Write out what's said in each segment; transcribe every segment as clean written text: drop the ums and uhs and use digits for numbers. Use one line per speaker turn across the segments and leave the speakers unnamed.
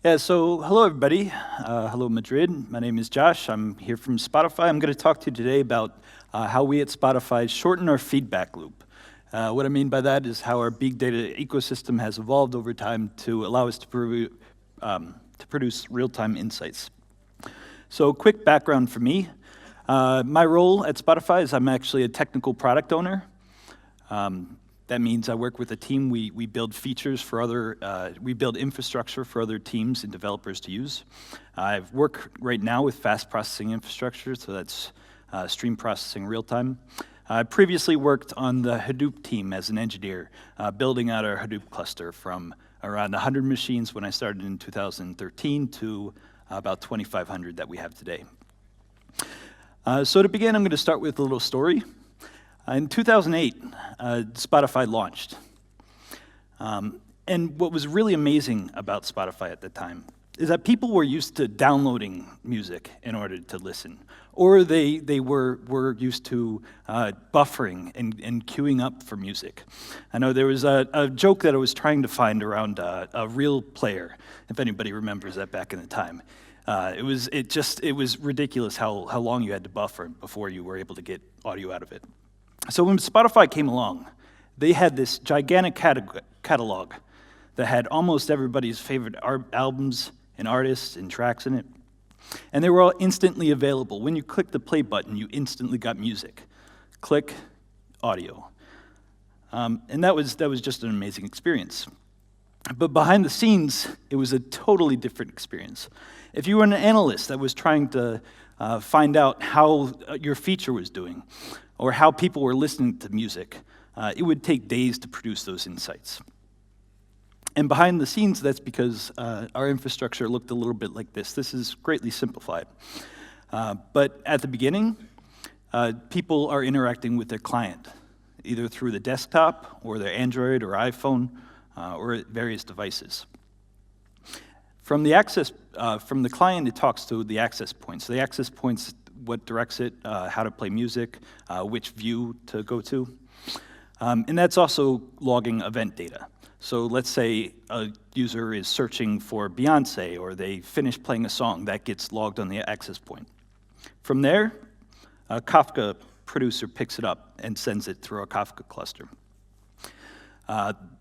Yeah, so hello everybody. Hello Madrid. My name is Josh. I'm here from Spotify. I'm going to talk to you today about how we at Spotify shorten our feedback loop. What I mean by that is how our big data ecosystem has evolved over time to allow us to produce real-time insights. So quick background for me. My role at Spotify is I'm actually a technical product owner. That means I work with a team. We build features for we build infrastructure for other teams and developers to use. I work right now with fast processing infrastructure, so that's stream processing real time. I previously worked on the Hadoop team as an engineer, building out our Hadoop cluster from around 100 machines when I started in 2013 to about 2,500 that we have today. So to begin, I'm going to start with a little story. In 2008, Spotify launched. And what was really amazing about Spotify at the time is that people were used to downloading music in order to listen, or they were used to buffering and queuing up for music. I know there was a joke that I was trying to find around a real player, if anybody remembers that back in the time. It was ridiculous how long you had to buffer before you were able to get audio out of it. So when Spotify came along, they had this gigantic catalog that had almost everybody's favorite albums and artists and tracks in it. And they were all instantly available. When you clicked the play button, you instantly got music. Click, audio. And that was just an amazing experience. But behind the scenes, it was a totally different experience. If you were an analyst that was trying to find out how your feature was doing, or how people were listening to music, it would take days to produce those insights. And behind the scenes, that's because our infrastructure looked a little bit like this. This is greatly simplified. But at the beginning, people are interacting with their client, either through the desktop, or their Android or iPhone, or various devices. From the client, it talks to the access points. The access points, what directs it, how to play music, which view to go to. And that's also logging event data. So let's say a user is searching for Beyonce, or they finish playing a song, that gets logged on the access point. From there, a Kafka producer picks it up and sends it through a Kafka cluster.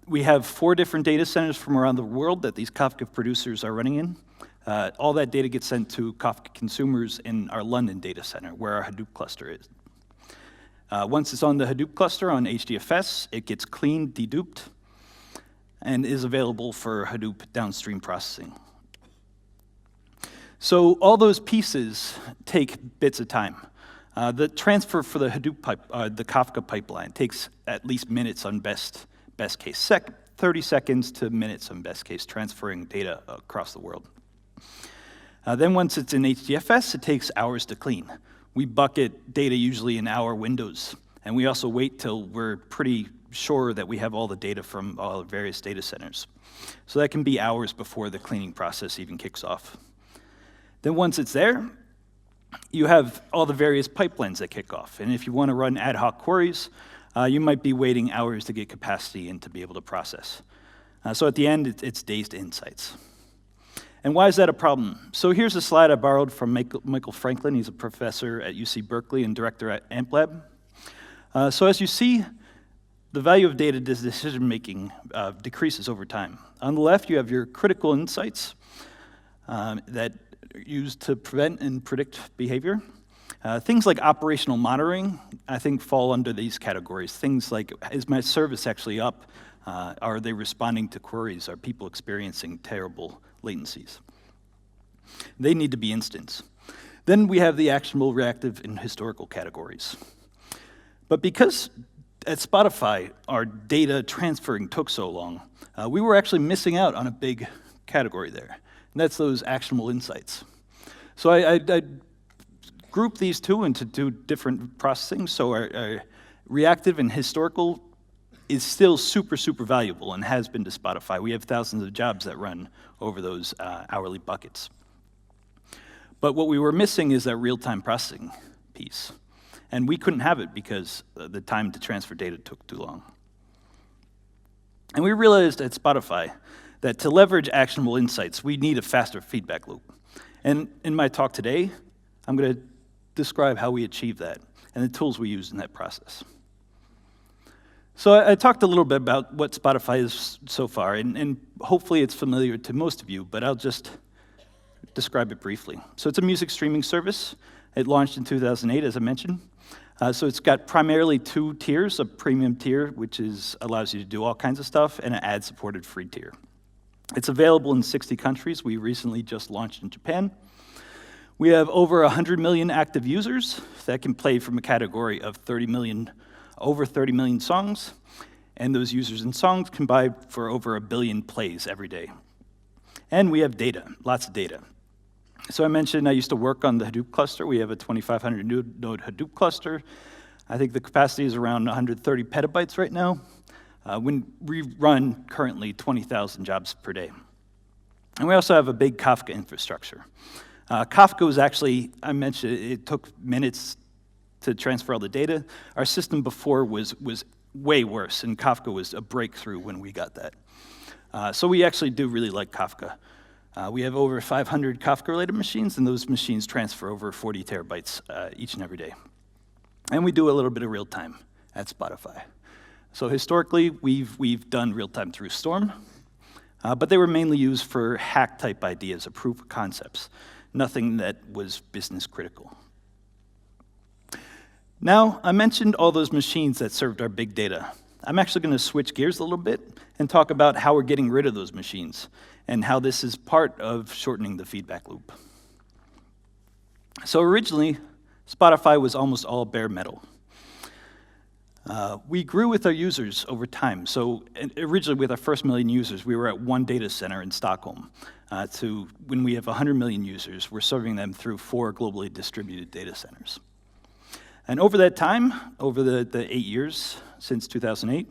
We have 4 different data centers from around the world that these Kafka producers are running in. All that data gets sent to Kafka consumers in our London data center, where our Hadoop cluster is. Once it's on the Hadoop cluster on HDFS, it gets cleaned, deduped, and is available for Hadoop downstream processing. So all those pieces take bits of time. The transfer for the Hadoop the Kafka pipeline takes at least minutes on best case, 30 seconds to minutes on best case, transferring data across the world. Then once it's in HDFS, it takes hours to clean. We bucket data usually in hour windows, and we also wait till we're pretty sure that we have all the data from all the various data centers. So that can be hours before the cleaning process even kicks off. Then once it's there, you have all the various pipelines that kick off. And if you want to run ad hoc queries, you might be waiting hours to get capacity and to be able to process. So at the end, it's days to insights. And why is that a problem? So here's a slide I borrowed from Michael Franklin. He's a professor at UC Berkeley and director at AMPLab. So as you see, the value of data decision-making decreases over time. On the left, you have your critical insights that are used to prevent and predict behavior. Things like operational monitoring, I think, fall under these categories. Things like, is my service actually up? Are they responding to queries? Are people experiencing terrible latencies? They need to be instant. Then we have the actionable, reactive, and historical categories. But because at Spotify, our data transferring took so long, we were actually missing out on a big category there, and that's those actionable insights. So I group these two into 2 different processing. So our reactive and historical is still super, super valuable and has been to Spotify. We have thousands of jobs that run over those hourly buckets. But what we were missing is that real-time processing piece. And we couldn't have it because the time to transfer data took too long. And we realized at Spotify that to leverage actionable insights, we need a faster feedback loop. And in my talk today, I'm going to describe how we achieve that and the tools we use in that process. So I talked a little bit about what Spotify is so far, and hopefully it's familiar to most of you, but I'll just describe it briefly. So it's a music streaming service. It launched in 2008, as I mentioned. So it's got primarily two tiers, a premium tier, which allows you to do all kinds of stuff, and an ad-supported free tier. It's available in 60 countries. We recently just launched in Japan. We have over 100 million active users that can play from a category of over 30 million songs, and those users and songs can buy for over 1 billion plays every day. And we have data, lots of data. So I mentioned I used to work on the Hadoop cluster. We have a 2,500 node Hadoop cluster. I think the capacity is around 130 petabytes right now. When we run currently 20,000 jobs per day. And we also have a big Kafka infrastructure. Kafka was actually, I mentioned, it took minutes to transfer all the data. Our system before was way worse, and Kafka was a breakthrough when we got that. So we actually do really like Kafka. We have over 500 Kafka-related machines, and those machines transfer over 40 terabytes each and every day. And we do a little bit of real-time at Spotify. So historically, we've done real-time through Storm, but they were mainly used for hack-type ideas or proof of concepts, nothing that was business critical. Now, I mentioned all those machines that served our big data. I'm actually going to switch gears a little bit and talk about how we're getting rid of those machines and how this is part of shortening the feedback loop. So originally, Spotify was almost all bare metal. We grew with our users over time. So originally, with our first 1 million users, we were at one data center in Stockholm. To when we have 100 million users, we're serving them through 4 globally distributed data centers. And over that time, over the 8 years since 2008,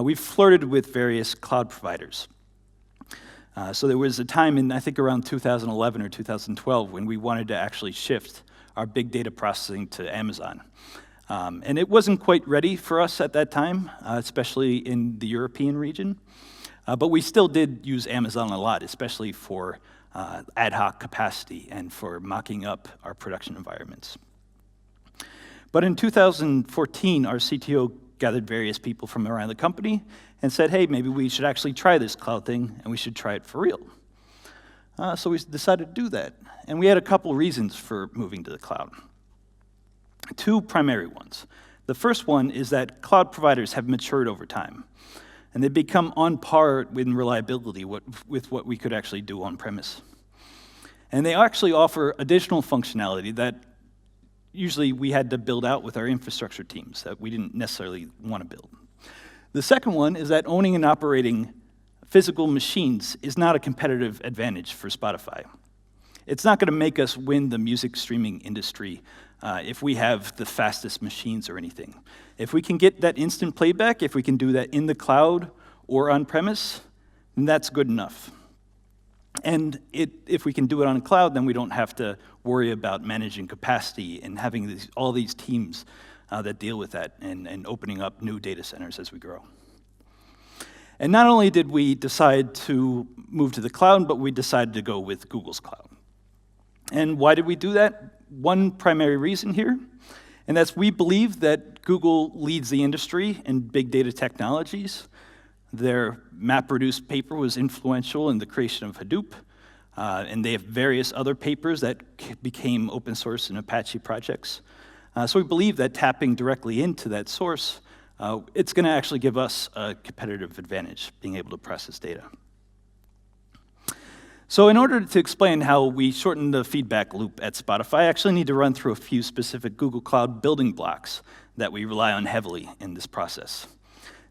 we've flirted with various cloud providers. So there was a time in, I think, around 2011 or 2012 when we wanted to actually shift our big data processing to Amazon. And it wasn't quite ready for us at that time, especially in the European region. But we still did use Amazon a lot, especially for ad hoc capacity and for mocking up our production environments. But in 2014, our CTO gathered various people from around the company and said, hey, maybe we should actually try this cloud thing, and we should try it for real. So we decided to do that. And we had a couple reasons for moving to the cloud. 2 primary ones. The first one is that cloud providers have matured over time, and they've become on par in reliability with what we could actually do on-premise. And they actually offer additional functionality that usually we had to build out with our infrastructure teams that we didn't necessarily want to build. The second one is that owning and operating physical machines is not a competitive advantage for Spotify. It's not going to make us win the music streaming industry if we have the fastest machines or anything. If we can get that instant playback, if we can do that in the cloud or on-premise, then that's good enough. And if we can do it on cloud, then we don't have to worry about managing capacity and having all these teams that deal with that and opening up new data centers as we grow. And not only did we decide to move to the cloud, but we decided to go with Google's cloud. And why did we do that? One primary reason here, and that's we believe that Google leads the industry in big data technologies. Their MapReduce paper was influential in the creation of Hadoop, and they have various other papers that became open source and Apache projects. So we believe that tapping directly into that source, it's going to actually give us a competitive advantage, being able to process data. So in order to explain how we shorten the feedback loop at Spotify, I actually need to run through a few specific Google Cloud building blocks that we rely on heavily in this process.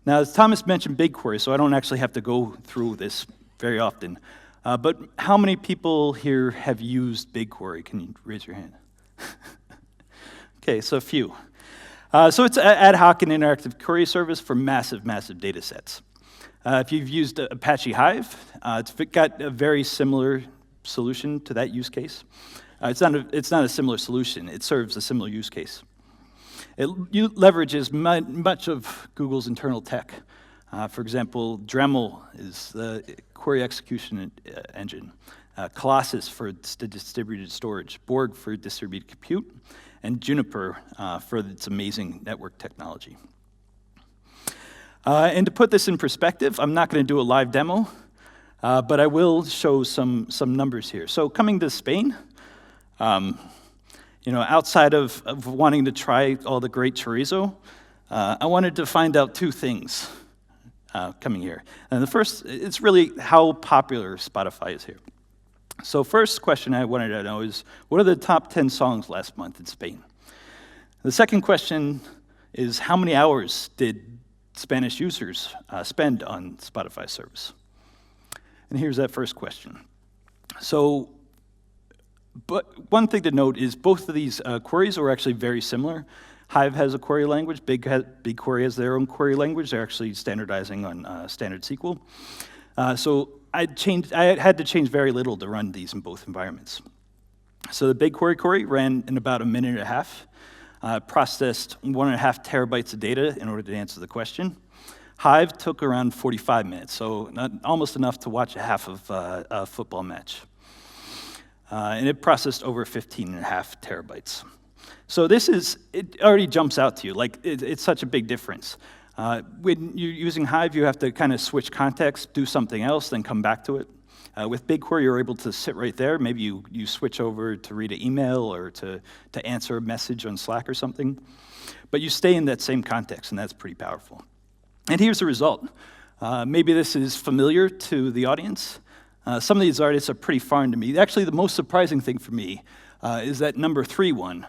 Now, as Thomas mentioned BigQuery, so I don't actually have to go through this very often, but how many people here have used BigQuery? Can you raise your hand? Okay, so a few. So it's an ad hoc and interactive query service for massive, massive data sets. If you've used Apache Hive, it's got a very similar solution to that use case. It's not a similar solution. It serves a similar use case. It leverages much of Google's internal tech. For example, Dremel is the query execution engine, Colossus for distributed storage, Borg for distributed compute, and Juniper for its amazing network technology. And to put this in perspective, I'm not going to do a live demo, but I will show some numbers here. So coming to Spain, outside of wanting to try all the great chorizo, I wanted to find out two things coming here. And the first, it's really how popular Spotify is here. So first question I wanted to know is, what are the top 10 songs last month in Spain? The second question is, how many hours did Spanish users spend on Spotify service? And here's that first question. So, but one thing to note is both of these queries are actually very similar. Hive has a query language, BigQuery has their own query language. They're actually standardizing on standard SQL. So I had to change very little to run these in both environments. So the BigQuery query ran in about a minute and a half, processed 1.5 terabytes of data in order to answer the question. Hive took around 45 minutes, so almost enough to watch a half of a football match. And it processed over 15.5 terabytes. So it already jumps out to you, like it's such a big difference. When you're using Hive, you have to kind of switch context, do something else, then come back to it. With BigQuery, you're able to sit right there. Maybe you switch over to read an email or to answer a message on Slack or something. But you stay in that same context, and that's pretty powerful. And here's the result. Maybe this is familiar to the audience. Some of these artists are pretty foreign to me. Actually, the most surprising thing for me is that number 3 one.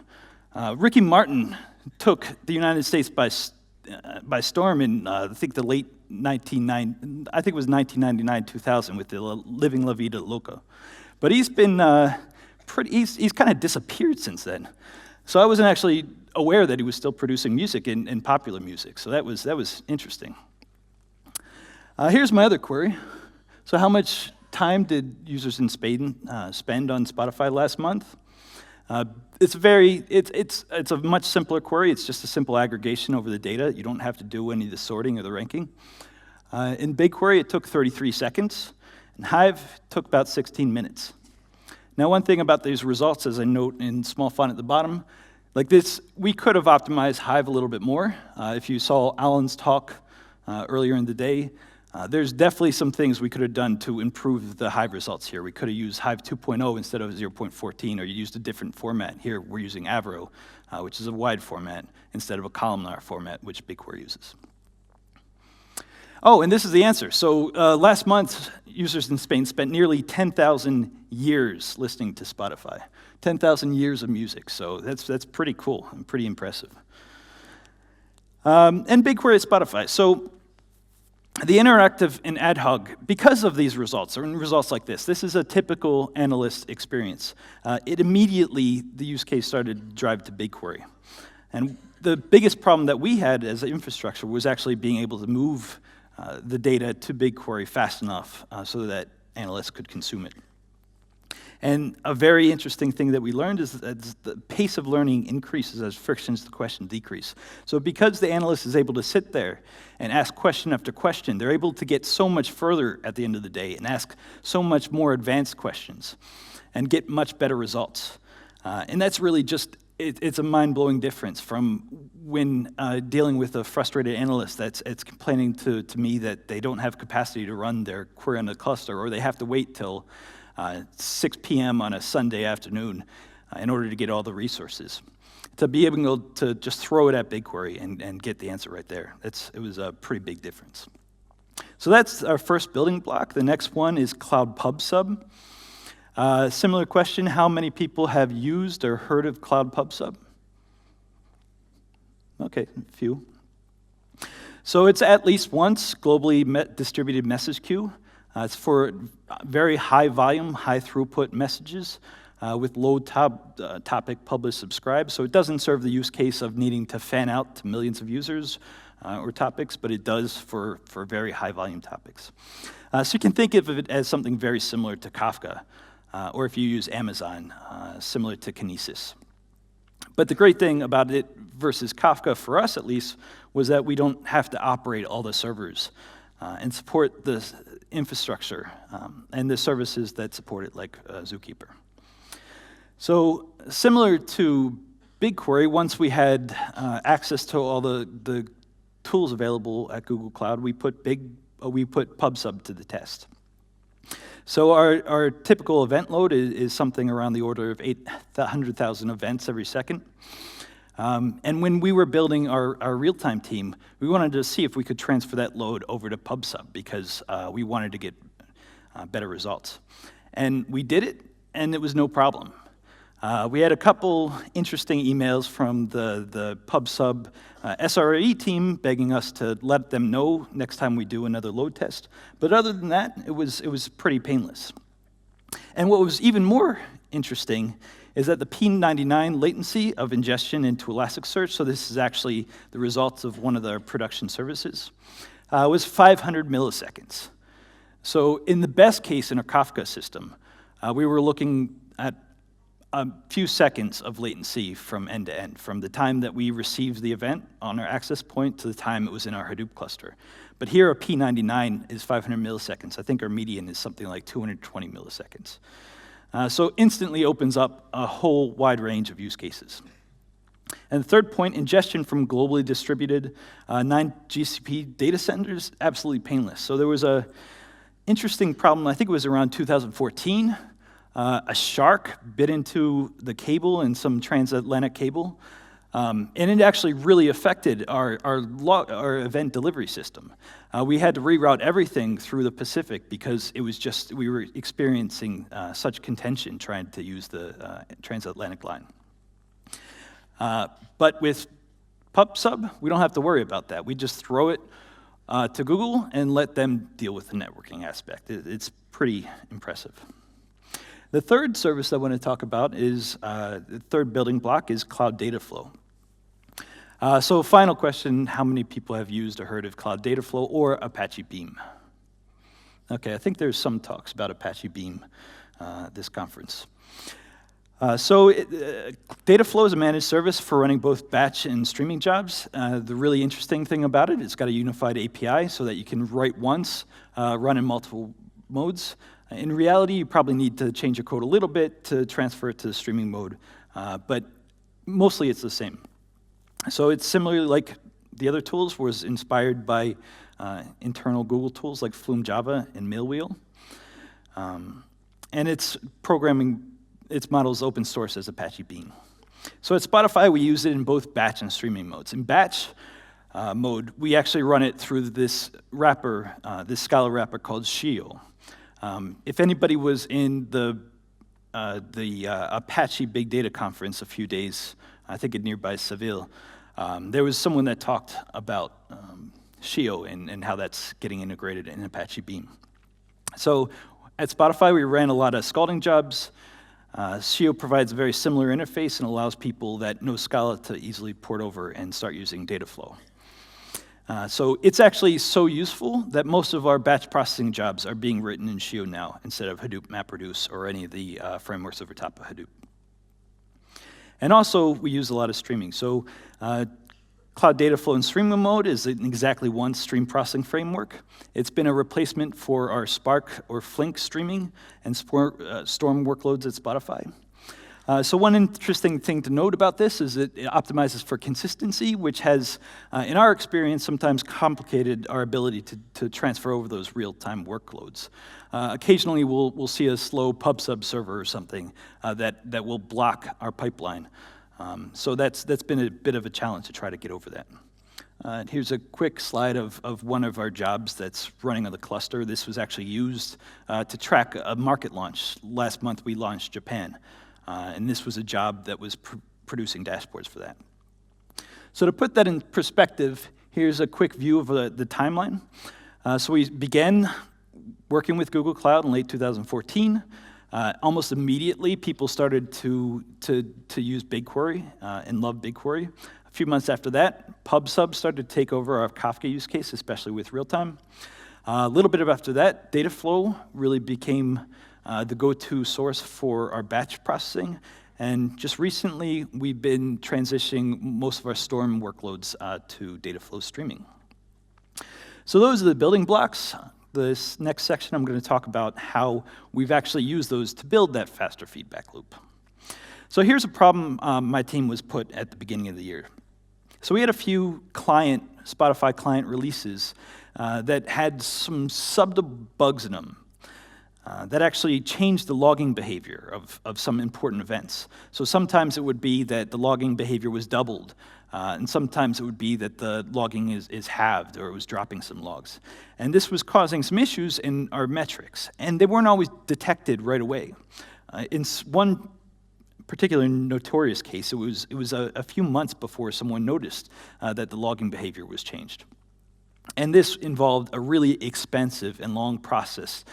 Ricky Martin took the United States by storm in I think the late 1999, 2000 with the Living La Vida Loca. But he's been he's kind of disappeared since then. So I wasn't actually aware that he was still producing music in popular music. So that was interesting. Here's my other query. So how much time did users in Spain spend on Spotify last month? It's a much simpler query. It's just a simple aggregation over the data. You don't have to do any of the sorting or the ranking. In BigQuery, it took 33 seconds, and Hive took about 16 minutes. Now, one thing about these results, as I note in small font at the bottom, like this, we could have optimized Hive a little bit more. If you saw Alan's talk earlier in the day, there's definitely some things we could have done to improve the Hive results here. We could have used Hive 2.0 instead of 0.14, or used a different format. Here, we're using Avro, which is a wide format, instead of a columnar format, which BigQuery uses. Oh, and this is the answer. So last month, users in Spain spent nearly 10,000 years listening to Spotify. 10,000 years of music, so that's pretty cool and pretty impressive. And BigQuery at Spotify. So the interactive and ad hoc, because of these results, or results like this is a typical analyst experience. It immediately, the use case started to drive to BigQuery. And the biggest problem that we had as an infrastructure was actually being able to move the data to BigQuery fast enough so that analysts could consume it. And a very interesting thing that we learned is that the pace of learning increases as frictions to the question decrease. So because the analyst is able to sit there and ask question after question, they're able to get so much further at the end of the day and ask so much more advanced questions and get much better results. And that's really just, it's a mind-blowing difference from when dealing with a frustrated analyst that's complaining to me that they don't have capacity to run their query on the cluster, or they have to wait till 6 p.m. on a Sunday afternoon in order to get all the resources. To be able to just throw it at BigQuery and get the answer right there, it was a pretty big difference. So that's our first building block. The next one is Cloud PubSub. Similar question, how many people have used or heard of Cloud PubSub? Okay, a few. So it's at least once globally distributed message queue. It's for very high volume, high throughput messages with low topic publish subscribe. So it doesn't serve the use case of needing to fan out to millions of users or topics, but it does for very high volume topics. So you can think of it as something very similar to Kafka, or if you use Amazon, similar to Kinesis. But the great thing about it versus Kafka, for us at least, was that we don't have to operate all the servers and support the infrastructure and the services that support it, like Zookeeper. So similar to BigQuery, once we had access to all the tools available at Google Cloud, we put PubSub to the test. So our typical event load is something around the order of 800,000 events every second. And when we were building our real-time team, we wanted to see if we could transfer that load over to PubSub because we wanted to get better results. And we did it, and it was no problem. We had a couple interesting emails from the PubSub SRE team begging us to let them know next time we do another load test. But other than that, it was pretty painless. And what was even more interesting is that the P99 latency of ingestion into Elasticsearch, so this is actually the results of one of their production services, was 500 milliseconds. So in the best case in a Kafka system, we were looking at a few seconds of latency from end to end, from the time that we received the event on our access point to the time it was in our Hadoop cluster. But here, a P99 is 500 milliseconds. I think our median is something like 220 milliseconds. So instantly opens up a whole wide range of use cases. And the third point, ingestion from globally distributed 9 GCP data centers, absolutely painless. So there was a interesting problem, I think it was around 2014. A shark bit into the cable in some transatlantic cable, and it actually really affected our event delivery system. We had to reroute everything through the Pacific because it was just, we were experiencing such contention trying to use the transatlantic line. But with PubSub, we don't have to worry about that. We just throw it to Google and let them deal with the networking aspect. It's pretty impressive. The third service I want to talk about is, the third building block is Cloud Data Flow. So final question, how many people have used or heard of Cloud Data Flow or Apache Beam? Okay, I think there's some talks about Apache Beam this conference. Data Flow is a managed service for running both batch and streaming jobs. The really interesting thing about it, it's got a unified API so that you can write once, run in multiple modes. In reality, you probably need to change your code a little bit to transfer it to the streaming mode, but mostly it's the same. So it's similarly like the other tools, was inspired by internal Google tools like Flume Java and Mailwheel. And its model is open source as Apache Beam. So at Spotify, we use it in both batch and streaming modes. In batch mode, we actually run it through this wrapper, this Scala wrapper called Shio. If anybody was in the Apache Big Data Conference a few days, I think in nearby Seville, there was someone that talked about Shio and how that's getting integrated in Apache Beam. So at Spotify, we ran a lot of scalding jobs. Shio provides a very similar interface and allows people that know Scala to easily port over and start using data flow. So it's actually so useful that most of our batch processing jobs are being written in Shio now instead of Hadoop MapReduce or any of the frameworks over top of Hadoop. And also, we use a lot of streaming. So Cloud Data Flow in streaming mode is exactly one stream processing framework. It's been a replacement for our Spark or Flink streaming and Storm workloads at Spotify. So one interesting thing to note about this is it optimizes for consistency, which has, in our experience, sometimes complicated our ability to transfer over those real-time workloads. Occasionally, we'll see a slow PubSub server or something that will block our pipeline. So that's been a bit of a challenge to try to get over that. Here's a quick slide of one of our jobs that's running on the cluster. This was actually used to track a market launch. Last month, we launched Japan. And this was a job that was producing dashboards for that. So to put that in perspective, here's a quick view of the timeline. So we began working with Google Cloud in late 2014. Almost immediately, people started to use BigQuery and love BigQuery. A few months after that, PubSub started to take over our Kafka use case, especially with real-time. A little bit after that, Dataflow really became the go-to source for our batch processing. And just recently, we've been transitioning most of our Storm workloads to Dataflow streaming. So those are the building blocks. This next section, I'm going to talk about how we've actually used those to build that faster feedback loop. So here's a problem my team was put at the beginning of the year. So we had a few Spotify client releases that had some subtle bugs in them that actually changed the logging behavior of some important events. So sometimes it would be that the logging behavior was doubled, and sometimes it would be that the logging is halved or it was dropping some logs. And this was causing some issues in our metrics, and they weren't always detected right away. In one particular notorious case, it was a few months before someone noticed that the logging behavior was changed. And this involved a really expensive and long process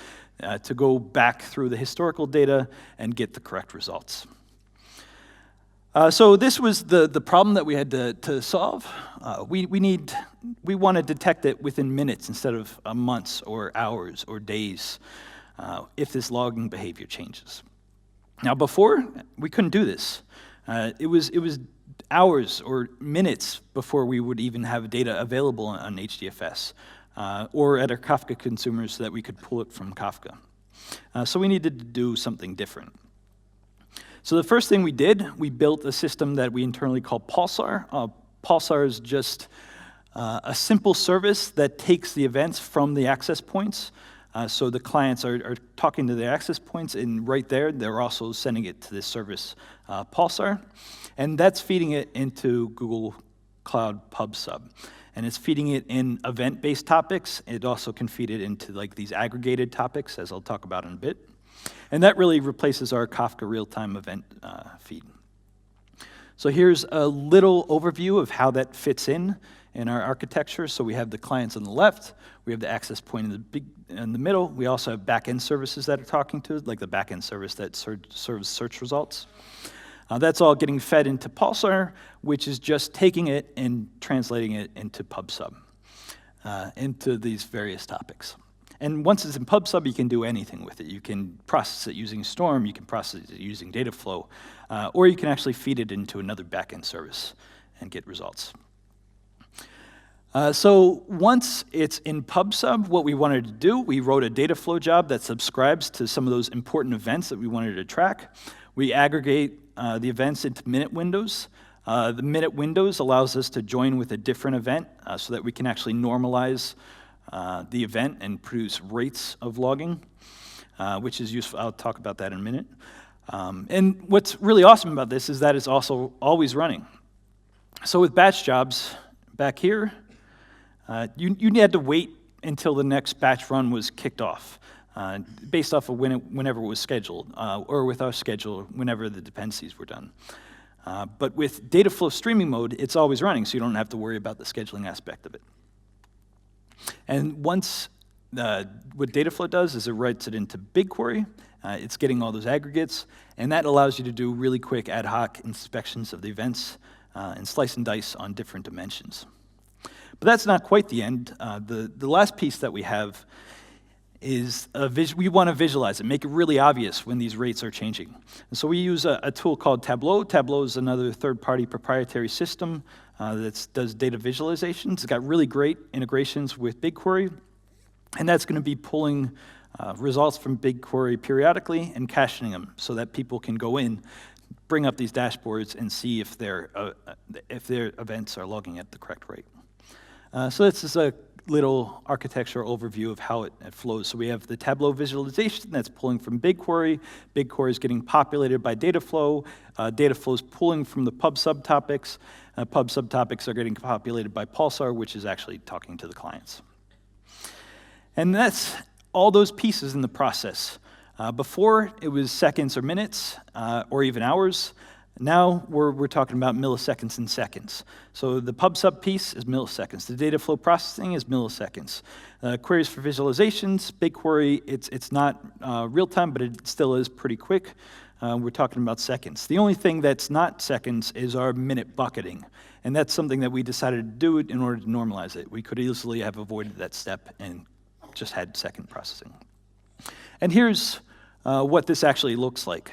to go back through the historical data and get the correct results. So this was the problem that we had to solve. We want to detect it within minutes instead of months or hours or days if this logging behavior changes. Now before, we couldn't do this. It was hours or minutes before we would even have data available on HDFS or at our Kafka consumers so that we could pull it from Kafka. So we needed to do something different. So the first thing we did, we built a system that we internally call Pulsar. Pulsar is just a simple service that takes the events from the access points. So the clients are talking to the access points, and right there, they're also sending it to this service, Pulsar. And that's feeding it into Google Cloud PubSub. And it's feeding it in event-based topics. It also can feed it into like these aggregated topics, as I'll talk about in a bit. And that really replaces our Kafka real-time event feed. So here's a little overview of how that fits in our architecture. So we have the clients on the left, we have the access point in the middle. We also have back-end services that are talking to it, like the back-end service that serves search results. That's all getting fed into Pulsar, which is just taking it and translating it into PubSub, into these various topics. And once it's in PubSub, you can do anything with it. You can process it using Storm, you can process it using Dataflow, or you can actually feed it into another backend service and get results. So once it's in PubSub, what we wanted to do, we wrote a Dataflow job that subscribes to some of those important events that we wanted to track. We aggregate the events into minute windows. The minute windows allows us to join with a different event so that we can actually normalize the event and produce rates of logging, which is useful. I'll talk about that in a minute. And what's really awesome about this is that it's also always running. So with batch jobs back here, you had to wait until the next batch run was kicked off, based off of whenever it was scheduled, or with our schedule, whenever the dependencies were done. But with Dataflow streaming mode, it's always running, so you don't have to worry about the scheduling aspect of it. And once what Dataflow does is it writes it into BigQuery. It's getting all those aggregates, and that allows you to do really quick ad hoc inspections of the events and slice and dice on different dimensions. But that's not quite the end. The last piece that we have is we want to visualize it, make it really obvious when these rates are changing. And so we use a tool called Tableau. Tableau is another third-party proprietary system that does data visualizations. It's got really great integrations with BigQuery, and that's going to be pulling results from BigQuery periodically and caching them so that people can go in, bring up these dashboards, and see if their events are logging at the correct rate. So this is a little architectural overview of how it flows. So we have the Tableau visualization that's pulling from BigQuery. BigQuery is getting populated by Dataflow. Dataflow is pulling from the PubSub topics. PubSub topics are getting populated by Pulsar, which is actually talking to the clients. And that's all those pieces in the process. Before, it was seconds or minutes, or even hours. Now we're talking about milliseconds and seconds. So the PubSub piece is milliseconds. The Dataflow processing is milliseconds. Queries for visualizations, BigQuery, it's not real time, but it still is pretty quick. We're talking about seconds. The only thing that's not seconds is our minute bucketing. And that's something that we decided to do in order to normalize it. We could easily have avoided that step and just had second processing. And here's what this actually looks like.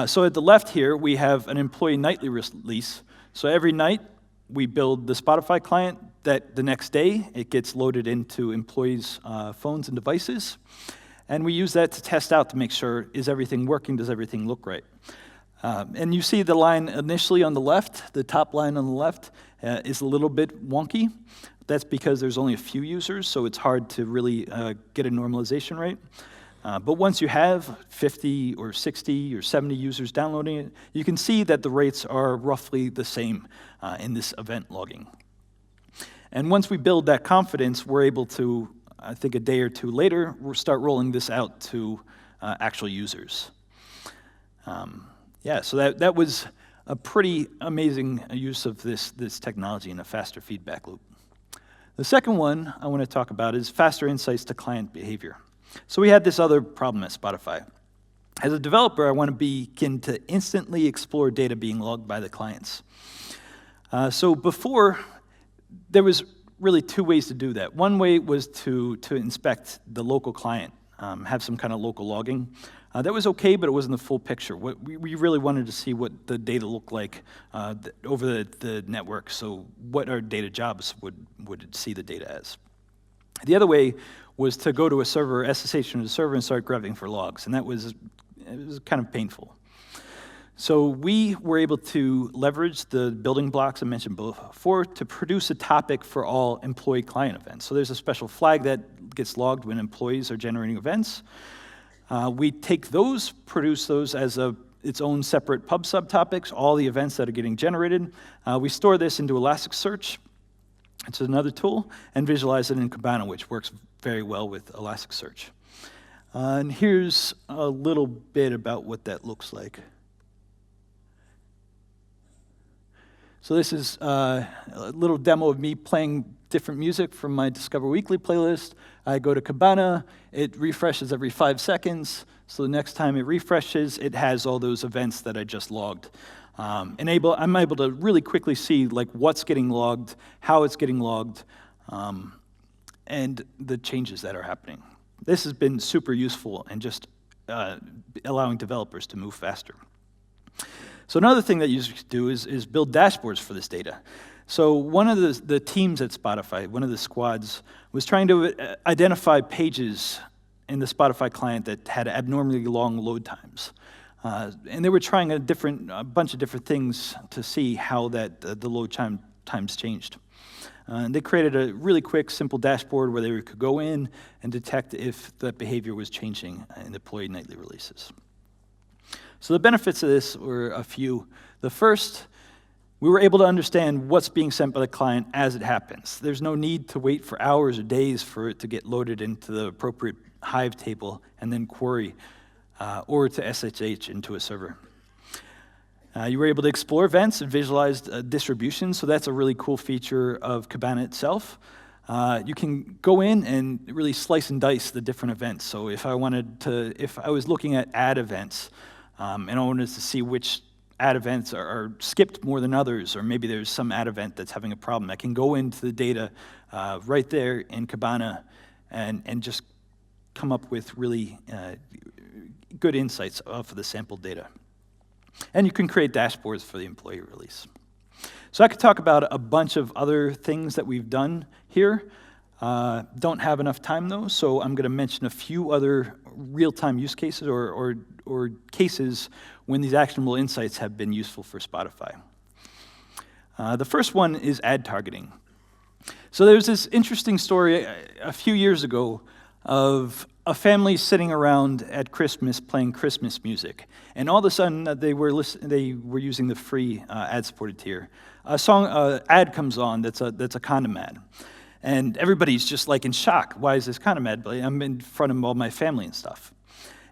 So at the left here, we have an employee nightly release. So every night, we build the Spotify client that the next day it gets loaded into employees' phones and devices. And we use that to test out to make sure, is everything working, does everything look right? And you see the line initially on the left, the top line on the left, is a little bit wonky. That's because there's only a few users, so it's hard to really get a normalization rate. But once you have 50 or 60 or 70 users downloading it, you can see that the rates are roughly the same in this event logging. And once we build that confidence, we're able to, I think a day or two later, we'll start rolling this out to actual users. Yeah, so that was a pretty amazing use of this technology in a faster feedback loop. The second one I want to talk about is faster insights to client behavior. So we had this other problem at Spotify. As a developer, I want to begin to instantly explore data being logged by the clients. So before, there was really two ways to do that. One way was to inspect the local client, have some kind of local logging. That was okay, but it wasn't the full picture. We really wanted to see what the data looked like over the network, so what our data jobs would see the data as. The other way was to go to a server, SSH from the server, and start grabbing for logs, and it was kind of painful. So we were able to leverage the building blocks I mentioned before to produce a topic for all employee client events. So there's a special flag that gets logged when employees are generating events. We take those, produce those as its own separate pub subtopics, all the events that are getting generated. We store this into Elasticsearch, it's another tool, and visualize it in Kibana, which works very well with Elasticsearch. And here's a little bit about what that looks like. So this is a little demo of me playing different music from my Discover Weekly playlist. I go to Kibana, it refreshes every 5 seconds, so the next time it refreshes, it has all those events that I just logged. I'm able to really quickly see like what's getting logged, how it's getting logged, and the changes that are happening. This has been super useful and just allowing developers to move faster. So another thing that users could do is build dashboards for this data. So one of the teams at Spotify, one of the squads, was trying to identify pages in the Spotify client that had abnormally long load times. And they were trying a bunch of different things to see how the load times changed. And they created a really quick, simple dashboard where they could go in and detect if the behavior was changing in the employee nightly releases. So the benefits of this were a few. The first, we were able to understand what's being sent by the client as it happens. There's no need to wait for hours or days for it to get loaded into the appropriate Hive table and then query, or to SSH into a server. You were able to explore events and visualize distribution, so that's a really cool feature of Kibana itself. You can go in and really slice and dice the different events. So if I was looking at ad events, and I wanted to see which ad events are skipped more than others, or maybe there's some ad event that's having a problem, I can go into the data right there in Kibana and just come up with really good insights off of the sample data. And you can create dashboards for the employee release. So I could talk about a bunch of other things that we've done here. Don't have enough time though, so I'm going to mention a few other real-time use cases or cases when these actionable insights have been useful for Spotify. The first one is ad targeting. So there's this interesting story a few years ago of a family sitting around at Christmas playing Christmas music, and all of a sudden they were using the free ad-supported tier. A ad comes on that's a condom ad, and everybody's just like in shock. Why is this condom ad? I'm in front of all my family and stuff.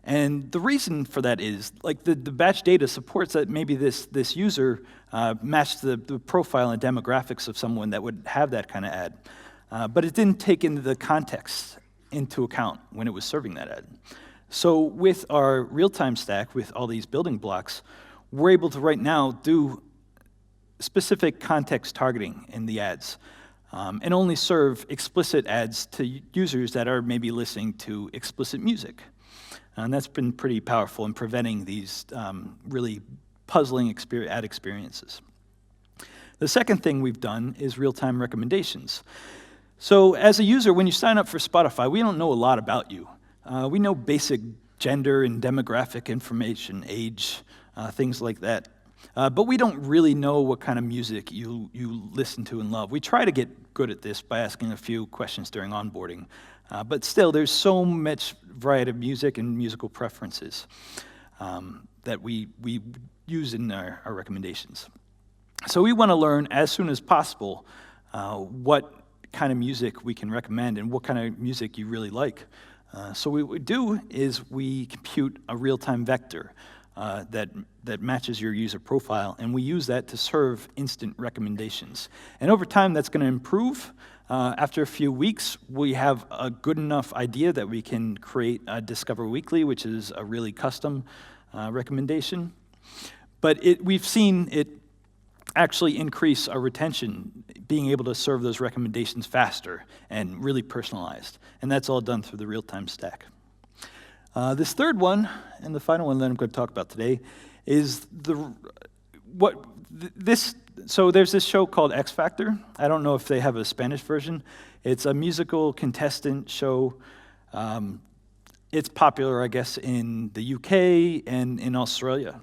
And the reason for that is, like, the batch data supports that maybe this user matched the profile and demographics of someone that would have that kind of ad, but it didn't take into the context into account when it was serving that ad. So with our real-time stack, with all these building blocks, we're able to right now do specific context targeting in the ads, and only serve explicit ads to users that are maybe listening to explicit music. And that's been pretty powerful in preventing these really puzzling ad experiences. The second thing we've done is real-time recommendations. So as a user, when you sign up for Spotify, we don't know a lot about you. We know basic gender and demographic information, age, things like that. But we don't really know what kind of music you listen to and love. We try to get good at this by asking a few questions during onboarding. But still, there's so much variety of music and musical preferences that we use in our recommendations. So we want to learn as soon as possible what kind of music we can recommend and what kind of music you really like. So what we do is we compute a real-time vector that matches your user profile, and we use that to serve instant recommendations. And over time, that's going to improve. After a few weeks, we have a good enough idea that we can create a Discover Weekly, which is a really custom recommendation. But we've seen it actually increase our retention, being able to serve those recommendations faster and really personalized. And that's all done through the real-time stack. This third one, and the final one that I'm going to talk about today, is so there's this show called X Factor. I don't know if they have a Spanish version. It's a musical contestant show. It's popular, I guess, in the UK and in Australia.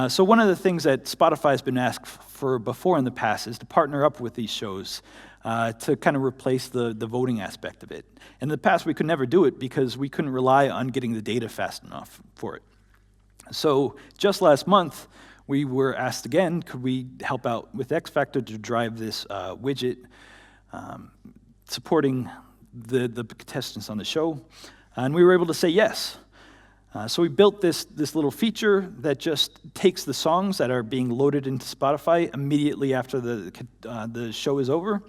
So one of the things that Spotify has been asked for before in the past is to partner up with these shows to kind of replace the voting aspect of it. In the past, we could never do it because we couldn't rely on getting the data fast enough for it. So just last month, we were asked again, could we help out with X Factor to drive this widget supporting the contestants on the show? And we were able to say yes. So we built this little feature that just takes the songs that are being loaded into Spotify immediately after the show is over,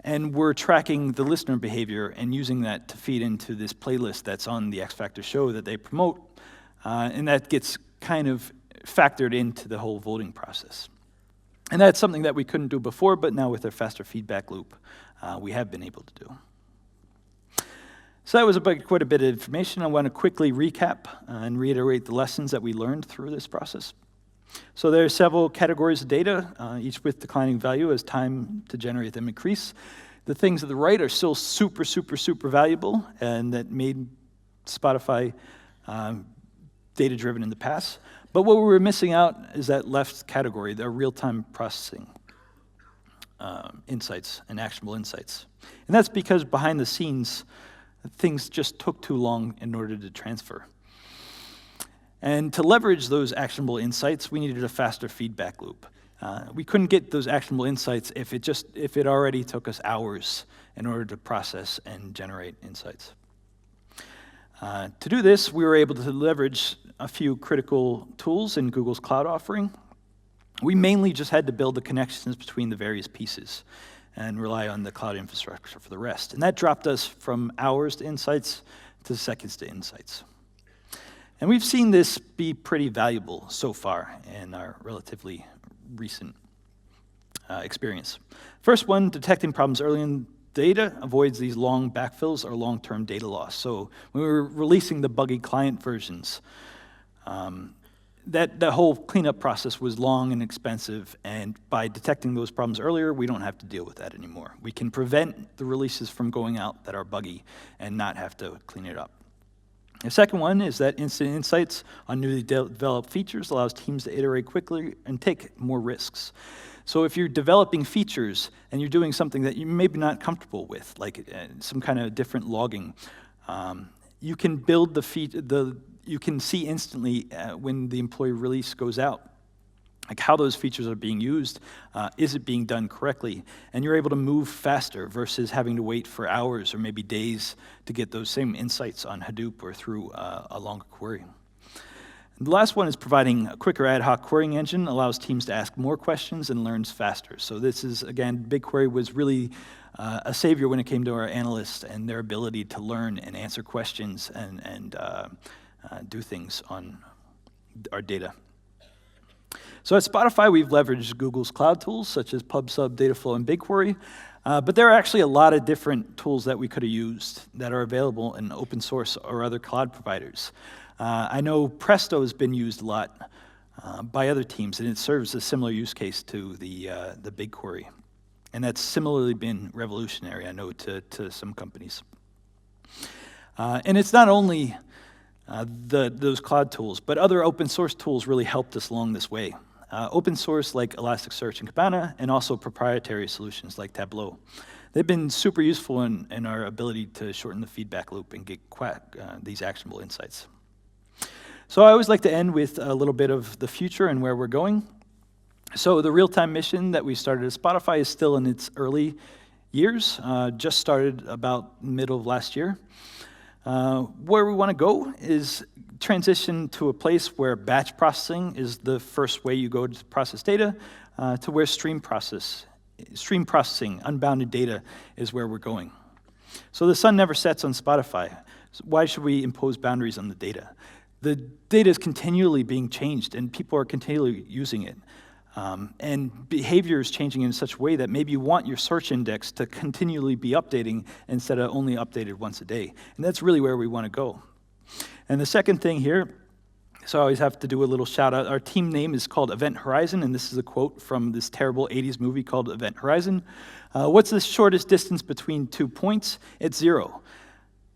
and we're tracking the listener behavior and using that to feed into this playlist that's on the X Factor show that they promote, and that gets kind of factored into the whole voting process. And that's something that we couldn't do before, but now with our faster feedback loop, we have been able to do. So that was quite a bit of information. I want to quickly recap and reiterate the lessons that we learned through this process. So there are several categories of data, each with declining value as time to generate them increase. The things at the right are still super, super, super valuable, and that made Spotify data-driven in the past. But what we were missing out is that left category, the real-time processing insights and actionable insights. And that's because behind the scenes, things just took too long in order to transfer. And to leverage those actionable insights, we needed a faster feedback loop. We couldn't get those actionable insights if it already took us hours in order to process and generate insights. To do this, we were able to leverage a few critical tools in Google's cloud offering. We mainly just had to build the connections between the various pieces and rely on the cloud infrastructure for the rest. And that dropped us from hours to insights to seconds to insights. And we've seen this be pretty valuable so far in our relatively recent experience. First one, detecting problems early in data avoids these long backfills or long-term data loss. So when we were releasing the buggy client versions, that whole cleanup process was long and expensive, and by detecting those problems earlier, we don't have to deal with that anymore. We can prevent the releases from going out that are buggy and not have to clean it up. The second one is that instant insights on newly developed features allows teams to iterate quickly and take more risks. So if you're developing features and you're doing something that you may be not comfortable with, like some kind of different logging, you can build you can see instantly when the employee release goes out, like how those features are being used, is it being done correctly, and you're able to move faster versus having to wait for hours or maybe days to get those same insights on Hadoop or through a longer query. And the last one is providing a quicker ad hoc querying engine allows teams to ask more questions and learns faster. So this is, again, BigQuery was really a savior when it came to our analysts and their ability to learn and answer questions and do things on our data. So at Spotify, we've leveraged Google's cloud tools, such as PubSub, Dataflow, and BigQuery. But there are actually a lot of different tools that we could have used that are available in open source or other cloud providers. I know Presto has been used a lot by other teams, and it serves a similar use case to the BigQuery. And that's similarly been revolutionary, I know, to some companies. And it's not only those cloud tools, but other open source tools really helped us along this way. Open source like Elasticsearch and Kibana, and also proprietary solutions like Tableau. They've been super useful in our ability to shorten the feedback loop and get these actionable insights. So I always like to end with a little bit of the future and where we're going. So the real-time mission that we started at Spotify is still in its early years, just started about middle of last year. Where we want to go is transition to a place where batch processing is the first way you go to process data, to where stream processing, unbounded data, is where we're going. So the sun never sets on Spotify. So why should we impose boundaries on the data? The data is continually being changed, and people are continually using it. And behavior is changing in such a way that maybe you want your search index to continually be updating instead of only updated once a day. And that's really where we want to go. And the second thing here, so I always have to do a little shout out. Our team name is called Event Horizon, and this is a quote from this terrible 80s movie called Event Horizon. What's the shortest distance between 2 points? It's 0.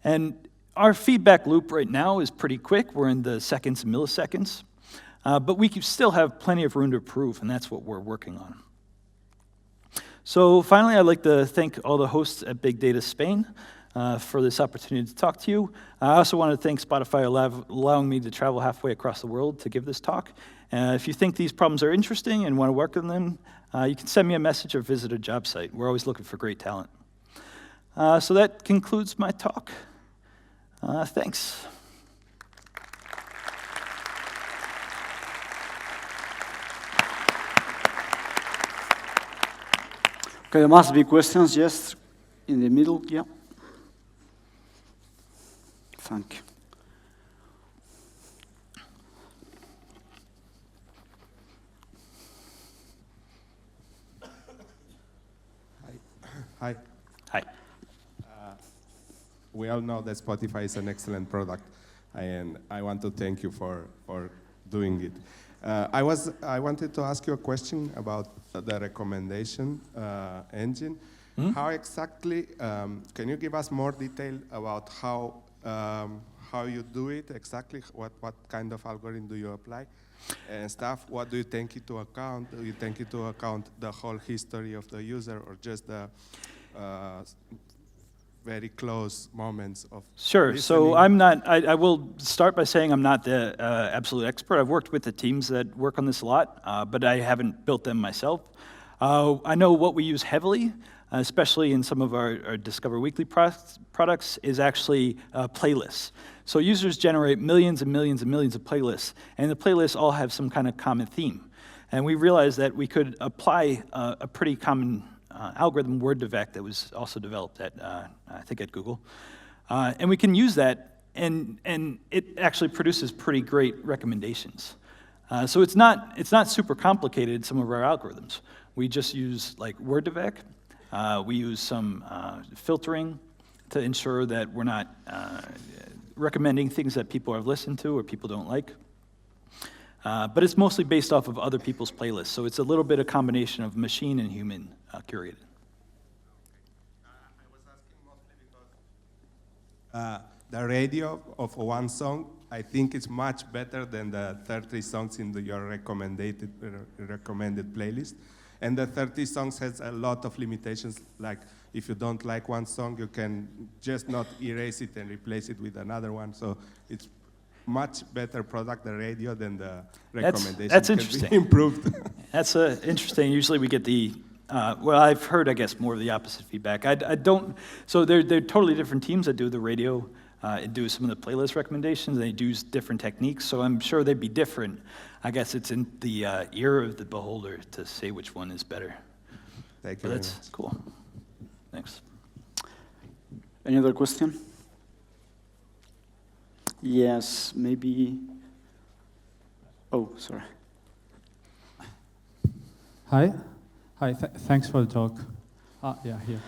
And our feedback loop right now is pretty quick. We're in the seconds and milliseconds. But we still have plenty of room to improve, and that's what we're working on. So finally, I'd like to thank all the hosts at Big Data Spain for this opportunity to talk to you. I also want to thank Spotify allowing me to travel halfway across the world to give this talk. If you think these problems are interesting and want to work on them, you can send me a message or visit a job site. We're always looking for great talent. So that concludes my talk. Thanks.
Okay, there must be questions, yes, in the middle, yeah. Thank you.
Hi.
Hi.
We all know that Spotify is an excellent product, and I want to thank you for doing it. I wanted to ask you a question about the recommendation engine.
Mm-hmm.
How exactly, can you give us more detail about how you do it exactly? What kind of algorithm do you apply and stuff? What do you take into account? Do you take into account the whole history of the user or just the very close moments of
Sure.
listening?
So I'm not, I will start by saying I'm not the absolute expert. I've worked with the teams that work on this a lot, but I haven't built them myself. I know what we use heavily, especially in some of our Discover Weekly products, is actually playlists. So users generate millions and millions and millions of playlists, and the playlists all have some kind of common theme. And we realized that we could apply a pretty common algorithm, Word2Vec, that was also developed at, I think at Google. And we can use that, and it actually produces pretty great recommendations. So it's not super complicated, some of our algorithms. We just use like Word2Vec. We use some filtering to ensure that we're not recommending things that people have listened to or people don't like. But it's mostly based off of other people's playlists, so it's a little bit of combination of machine and human curated.
I was asking mostly because the radio of one song, I think it's much better than the 30 songs in your recommended playlist. And the 30 songs has a lot of limitations, like if you don't like one song, you can just not erase it and replace it with another one. So it's much better product, the radio, than the recommendation.
That's interesting.
Can be improved.
That's interesting. Usually we get the, well, I've heard, I guess, more of the opposite feedback. I don't, so they're totally different teams that do the radio and do some of the playlist recommendations. They use different techniques, so I'm sure they'd be different. I guess it's in the ear of the beholder to say which one is better.
Thank you.
But that's cool. Thanks.
Any other question? Yes, maybe. Oh, sorry.
Hi. Hi, thanks for the talk. Yeah, here.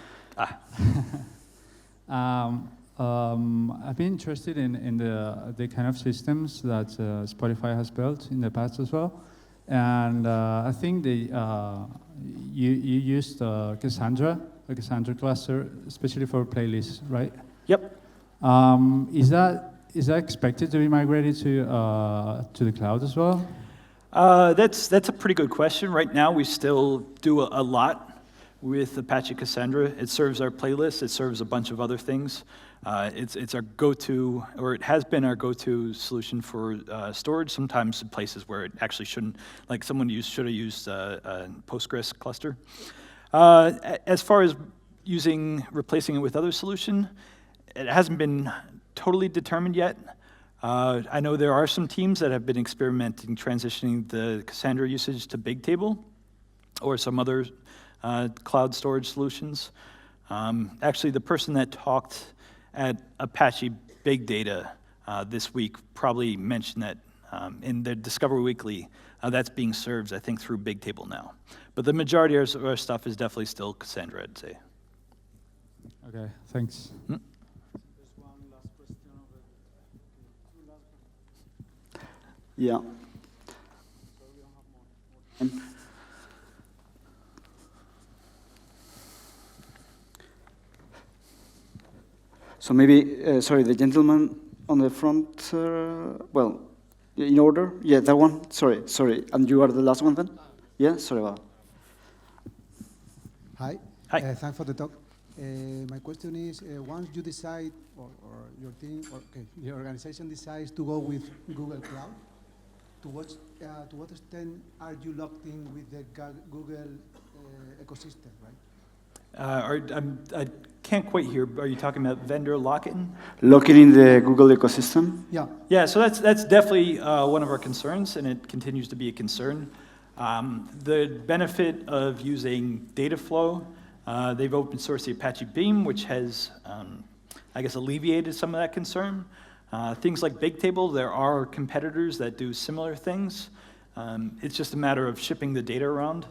I've been interested in the kind of systems that Spotify has built in the past as well, and I think you used Cassandra, a Cassandra cluster, especially for playlists, right?
Yep.
Is that expected to be migrated to the cloud as well?
That's a pretty good question. Right now, we still do a lot with Apache Cassandra. It serves our playlist. It serves a bunch of other things. It's our go-to, or it has been our go-to solution for storage. Sometimes in places where it actually shouldn't, like someone should have used a Postgres cluster. As far as replacing it with other solution, it hasn't been totally determined yet. I know there are some teams that have been experimenting transitioning the Cassandra usage to Bigtable or some other cloud storage solutions. Actually, the person that talked at Apache Big Data this week probably mentioned that in their Discover Weekly, that's being served, I think, through Bigtable now. But the majority of our stuff is definitely still Cassandra, I'd say.
Okay, thanks.
Yeah. So maybe, sorry, the gentleman on the front, well, in order? Yeah, that one, sorry. And you are the last one then? Yeah, sorry about that.
Hi.
Hi.
Thanks for the talk. My question is, once you decide, or your team, or your organization decides to go with Google Cloud, to what extent are you locked in with the Google ecosystem, right?
I can't quite hear. Are you talking about vendor lock-in?
Locking in the Google ecosystem?
Yeah.
Yeah, so that's definitely one of our concerns, and it continues to be a concern. The benefit of using Dataflow, they've open sourced the Apache Beam, which has, I guess, alleviated some of that concern. Things like Bigtable, there are competitors that do similar things. It's just a matter of shipping the data around.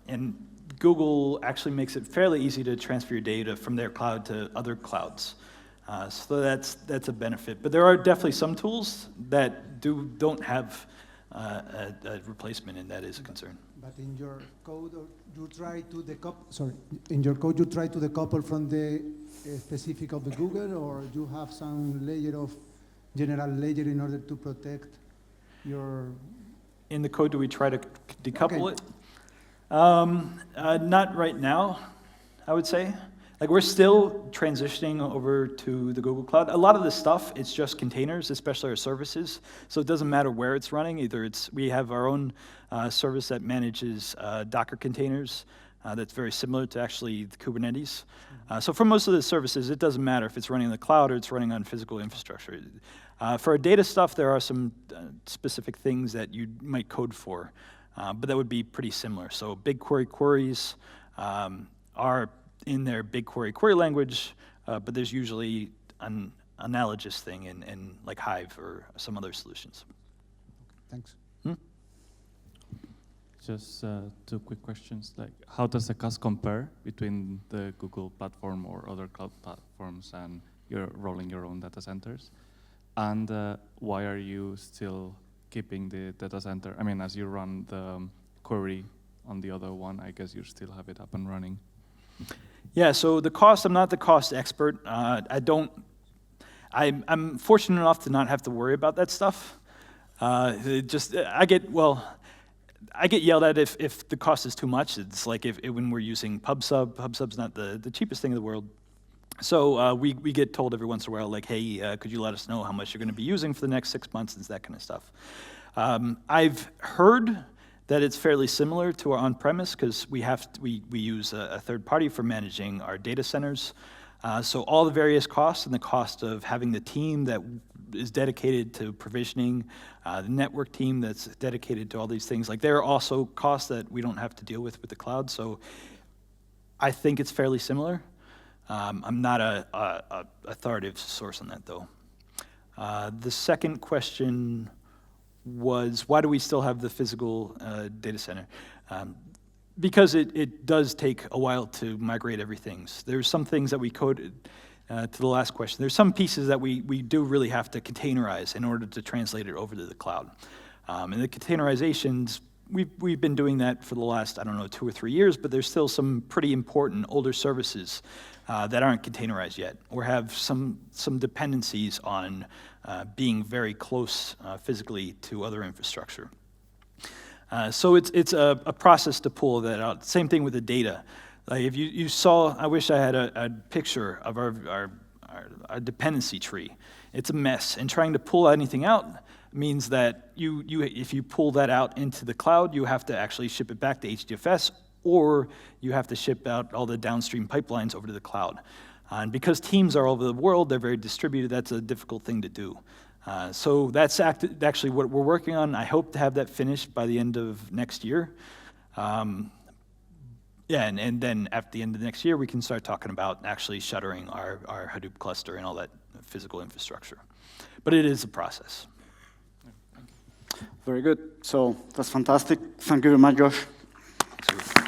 And Google actually makes it fairly easy to transfer your data from their cloud to other clouds. So that's a benefit. But there are definitely some tools that don't have a replacement, and that is a concern.
But in your code, you try to decouple. In your code, you try to decouple from the specific of the Google, or you have some layer of general layer in order to protect your.
In the code, do we try to decouple it? Not right now, I would say. Like, we're still transitioning over to the Google Cloud. A lot of this stuff, it's just containers, especially our services. So it doesn't matter where it's running. Either we have our own service that manages Docker containers that's very similar to actually the Kubernetes. So for most of the services, it doesn't matter if it's running in the cloud or it's running on physical infrastructure. For our data stuff, there are some specific things that you might code for, but that would be pretty similar. So BigQuery queries are in their BigQuery query language, but there's usually an analogous thing in like Hive or some other solutions.
Thanks.
Just two quick questions. Like, how does the cost compare between the Google platform or other cloud platforms and you're rolling your own data centers? And why are you still keeping the data center? I mean, as you run the query on the other one, I guess you still have it up and running.
Yeah, so the cost, I'm not the cost expert. I'm fortunate enough to not have to worry about that stuff. I get yelled at if the cost is too much. It's like when we're using PubSub's not the cheapest thing in the world. So we get told every once in a while, like, hey, could you let us know how much you're going to be using for the next 6 months and that kind of stuff. I've heard that it's fairly similar to our on-premise because we use a third party for managing our data centers. So all the various costs and the cost of having the team that is dedicated to provisioning, the network team that's dedicated to all these things, like there are also costs that we don't have to deal with the cloud. So I think it's fairly similar. I'm not a authoritative source on that though. The second question was, why do we still have the physical data center? Because it does take a while to migrate everything. There's some things that we coded to the last question, there's some pieces that we do really have to containerize in order to translate it over to the cloud. And the containerizations, we've been doing that for the last, 2 or 3 years, but there's still some pretty important older services that aren't containerized yet, or have some dependencies on being very close physically to other infrastructure. So it's a process to pull that out. Same thing with the data. Like if you saw, I wish I had a picture of our dependency tree. It's a mess, and trying to pull anything out means that if you pull that out into the cloud, you have to actually ship it back to HDFS, or you have to ship out all the downstream pipelines over to the cloud. And because teams are all over the world, they're very distributed, that's a difficult thing to do. So that's actually what we're working on. I hope to have that finished by the end of next year. And then at the end of next year, we can start talking about actually shuttering our Hadoop cluster and all that physical infrastructure. But it is a process.
Very good. So that's fantastic. Thank you very much, Josh.
So,